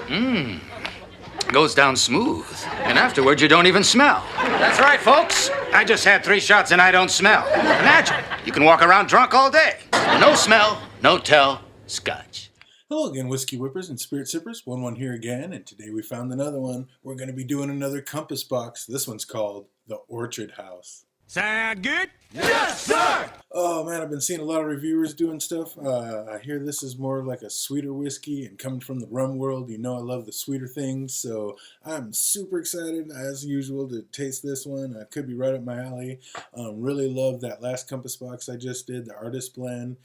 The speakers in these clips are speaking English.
Mmm. Goes down smooth. And afterwards, you don't even smell. That's right, folks. I just had 3 shots and I don't smell. Imagine. You can walk around drunk all day. No smell, no tell, scotch. Hello again, Whiskey Whippers and Spirit Sippers. 1-1 here again, and today we found another one. We're going to be doing another compass box. This one's called the Orchard House. Sound good? Yes, sir! Oh man, I've been seeing a lot of reviewers doing stuff. I hear this is more like a sweeter whiskey, and coming from the rum world, you know I love the sweeter things, so I'm super excited, as usual, to taste this one. Could be right up my alley. Really love that last compass box I just did, the Artist Blend.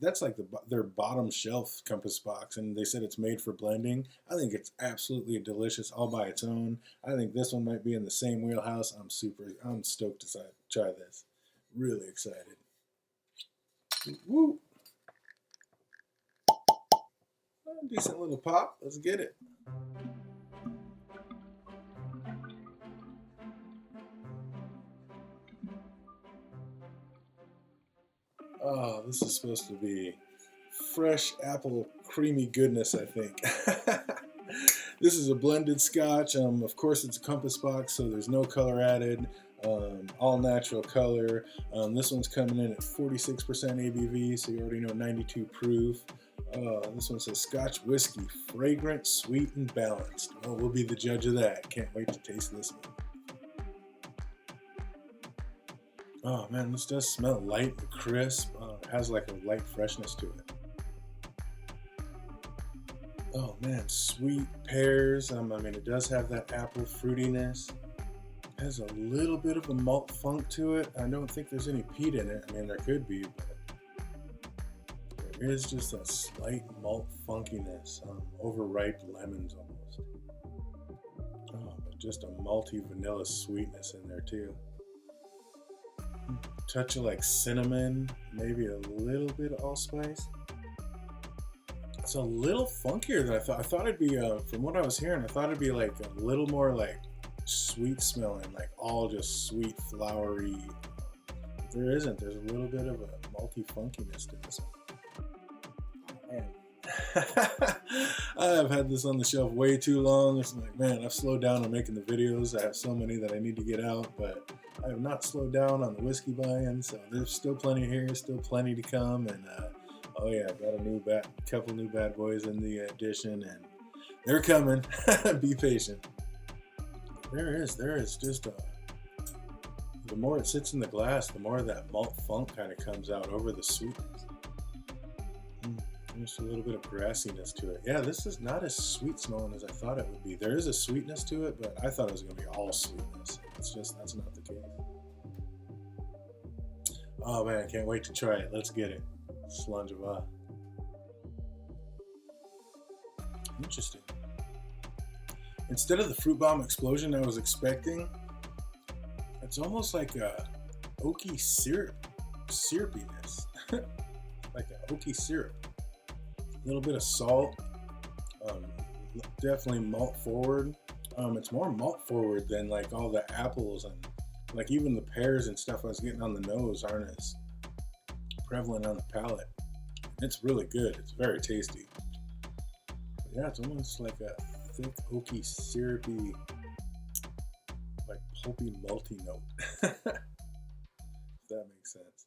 That's like their bottom shelf compass box, and they said it's made for blending. I think it's absolutely delicious all by its own. I think this one might be in the same wheelhouse. I'm stoked to try this. Really excited. Woo! Decent little pop. Let's get it. Oh, this is supposed to be fresh apple creamy goodness, I think. This is a blended scotch. Of course, it's a compass box, so there's no color added. All natural color. This one's coming in at 46% ABV, so you already know 92 proof. This one says Scotch whiskey, fragrant, sweet, and balanced. Well, we'll be the judge of that. Can't wait to taste this one. Oh man, this does smell light and crisp. It has like a light freshness to it. Oh man, sweet pears. I mean, it does have that apple fruitiness. Has a little bit of a malt funk to it. I don't think there's any peat in it. I mean, there could be, but there is just a slight malt funkiness. Overripe lemons almost. Oh, but just a malty vanilla sweetness in there too. Touch of like cinnamon, maybe a little bit of allspice. It's a little funkier than I thought. I thought it'd be, from what I was hearing, I thought it'd be like a little more like sweet smelling, like all just sweet, flowery. There isn't. There's a little bit of a malty funkiness to this one. Man. I have had this on the shelf way too long. It's like, man, I've slowed down on making the videos. I have so many that I need to get out, but I have not slowed down on the whiskey buy-in, so there's still plenty here, still plenty to come, and oh yeah, I've got a couple new bad boys in the edition, and they're coming. Be patient. There is just the more it sits in the glass, the more that malt funk kind of comes out over the sweetness. Just a little bit of grassiness to it. Yeah, this is not as sweet smelling as I thought it would be. There is a sweetness to it, but I thought it was going to be all sweetness. That's not the case. Oh man, I can't wait to try it. Let's get it. Slangeva. Interesting. Instead of the fruit bomb explosion I was expecting, it's almost like a oaky syrupiness. Like an oaky syrup. A little bit of salt. Definitely malt forward. It's more malt forward than like all the apples and like even the pears and stuff I was getting on the nose aren't as prevalent on the palate. It's really good. It's very tasty. But yeah, it's almost like a thick, oaky, syrupy, like pulpy, malty note. If that makes sense.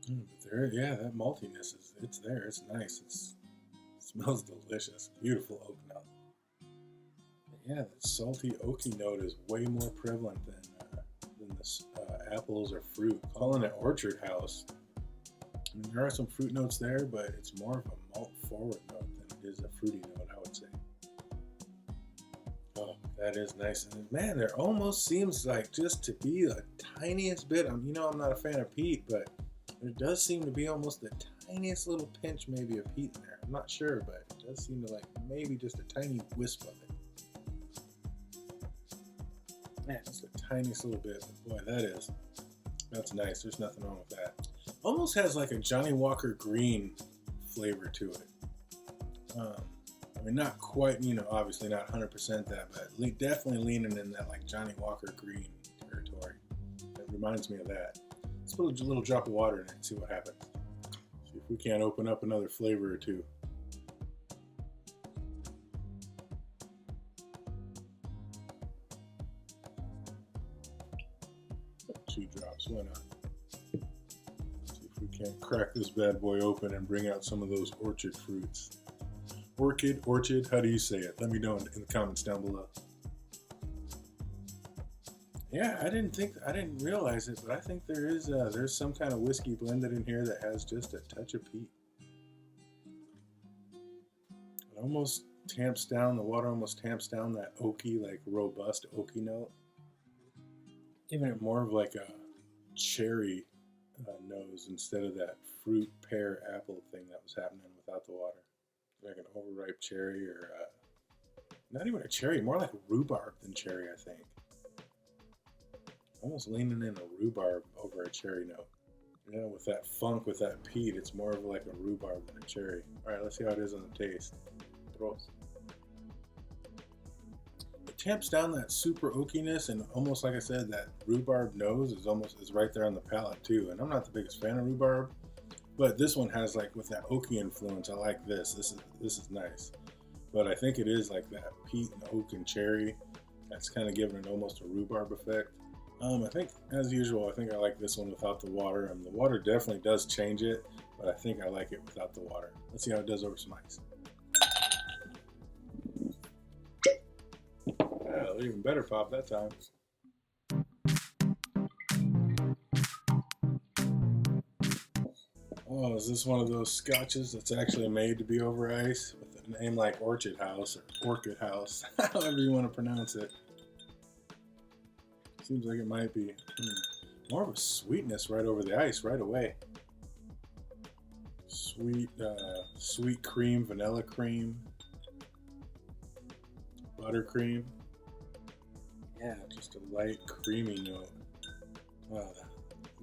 But there, yeah, that maltiness it's there. It's nice. It smells delicious. Beautiful oak note. But yeah, the salty, oaky note is way more prevalent than the apples or fruit. Calling it Orchard House. I mean, there are some fruit notes there, but it's more of a malt forward note than it is a fruity note, I would say. Oh, that is nice. And man, there almost seems like just to be the tiniest bit. I'm not a fan of peat, but there does seem to be almost the tiniest little pinch maybe of peat in there. I'm not sure, but it does seem to like maybe just a tiny wisp of it. Man, just the tiniest little bit. Boy, that's nice. There's nothing wrong with that. Almost has like a Johnny Walker Green flavor to it. I mean, not quite, obviously not 100% that, but definitely leaning in that like Johnny Walker Green territory. It reminds me of that. Let's put a little drop of water in it and see what happens. See if we can't open up another flavor or two. why not? See if we can't crack this bad boy open and bring out some of those orchard fruits. Orchid, how do you say it? Let me know in the comments down below. Yeah, I didn't realize it, but I think there's some kind of whiskey blended in here that has just a touch of peat. It almost tamps down, the water almost tamps down that oaky, like robust oaky note. Giving it more of like a cherry nose instead of that fruit, pear, apple thing that was happening without the water. Like an overripe cherry or not even a cherry, more like rhubarb than cherry, I think. Almost leaning in a rhubarb over a cherry note. Yeah, with that funk, with that peat, it's more of like a rhubarb than a cherry. All right, let's see how it is on the taste. Prost. It tamps down that super oakiness, and almost like I said, that rhubarb nose is right there on the palate too. And I'm not the biggest fan of rhubarb, but this one has like with that oaky influence. I like this. This is nice. But I think it is like that peat and oak and cherry. That's kind of giving it almost a rhubarb effect. I think, as usual, I think I like this one without the water. The water definitely does change it, but I think I like it without the water. Let's see how it does over some ice. Even better pop that time. Oh, is this one of those scotches that's actually made to be over ice with a name like Orchard House or Orchid House, however you want to pronounce it? Seems like it might be more of a sweetness right over the ice right away. Sweet cream, vanilla cream, buttercream. Yeah, just a light creamy note. A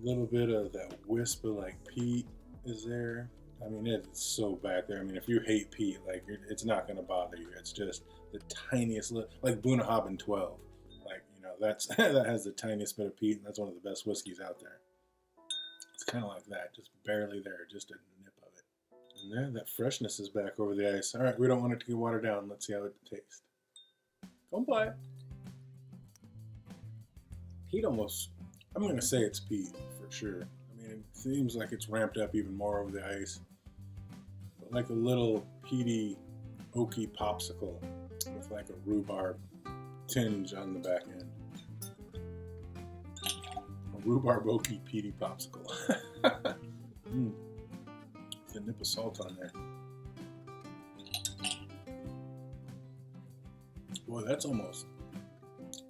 little bit of that wisp of like peat is there. I mean, it's so back there. I mean, if you hate peat, like it's not going to bother you. It's just the tiniest little, like Bunnahabhain 12. Like, you know, that has the tiniest bit of peat, and that's one of the best whiskeys out there. It's kind of like that, just barely there, just a nip of it. And there, that freshness is back over the ice. All right, we don't want it to get watered down. Let's see how it tastes. Come by. Peat almost, I'm going to say it's peat for sure. I mean, it seems like it's ramped up even more over the ice. But like a little peaty, oaky popsicle with like a rhubarb tinge on the back end. A rhubarb oaky peaty popsicle. With a nip of salt on there. Boy, that's almost,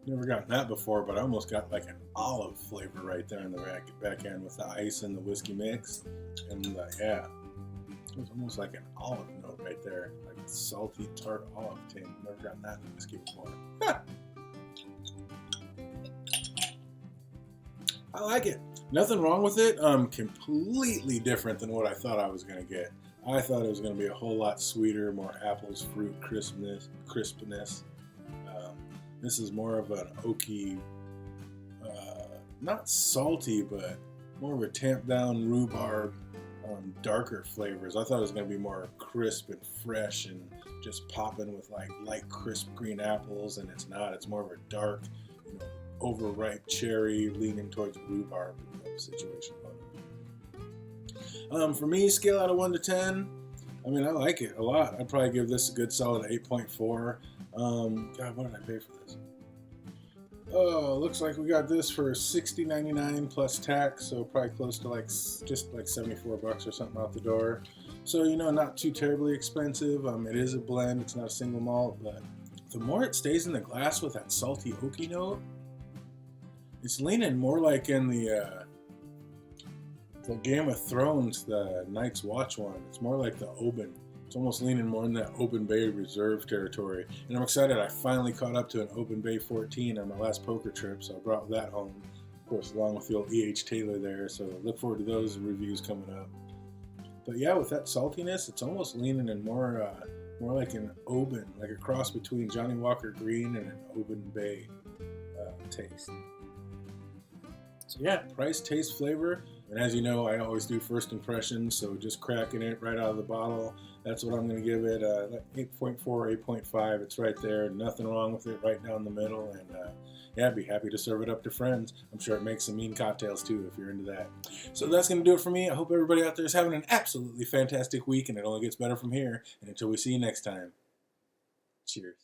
never gotten that before, but I almost got like an olive flavor right there in the back end with the ice and the whiskey mix. And yeah, it was almost like an olive note right there, like a salty, tart olive tinge. Never gotten that in whiskey before. I like it. Nothing wrong with it. Completely different than what I thought I was going to get. I thought it was going to be a whole lot sweeter, more apples, fruit, crispness. This is more of an oaky, not salty, but more of a tamped down rhubarb, darker flavors. I thought it was going to be more crisp and fresh and just popping with like light crisp green apples, and it's not. It's more of a dark, you know, overripe cherry leaning towards rhubarb situation. For me, scale out of 1 to 10, I mean, I like it a lot. I'd probably give this a good solid 8.4. God, what did I pay for this? Oh, looks like we got this for $60.99 plus tax, so probably close to like just like $74 or something out the door. So, you know, not too terribly expensive. It is a blend. It's not a single malt, but the more it stays in the glass with that salty oaky note, it's leaning more like in the Game of Thrones, the Night's Watch one. It's more like the Oban. It's almost leaning more in that Oban Bay Reserve territory. And I'm excited I finally caught up to an Oban Bay 14 on my last poker trip, so I brought that home, of course, along with the old E.H. Taylor there. So look forward to those reviews coming up. But yeah, with that saltiness, it's almost leaning in more like an Oban, like a cross between Johnny Walker Green and an Oban Bay taste. So yeah, price, taste, flavor. And as you know, I always do first impressions, so just cracking it right out of the bottle. That's what I'm going to give it, 8.4, 8.5. It's right there. Nothing wrong with it, right down the middle. And yeah, I'd be happy to serve it up to friends. I'm sure it makes some mean cocktails too, if you're into that. So that's going to do it for me. I hope everybody out there is having an absolutely fantastic week, and it only gets better from here. And until we see you next time, cheers.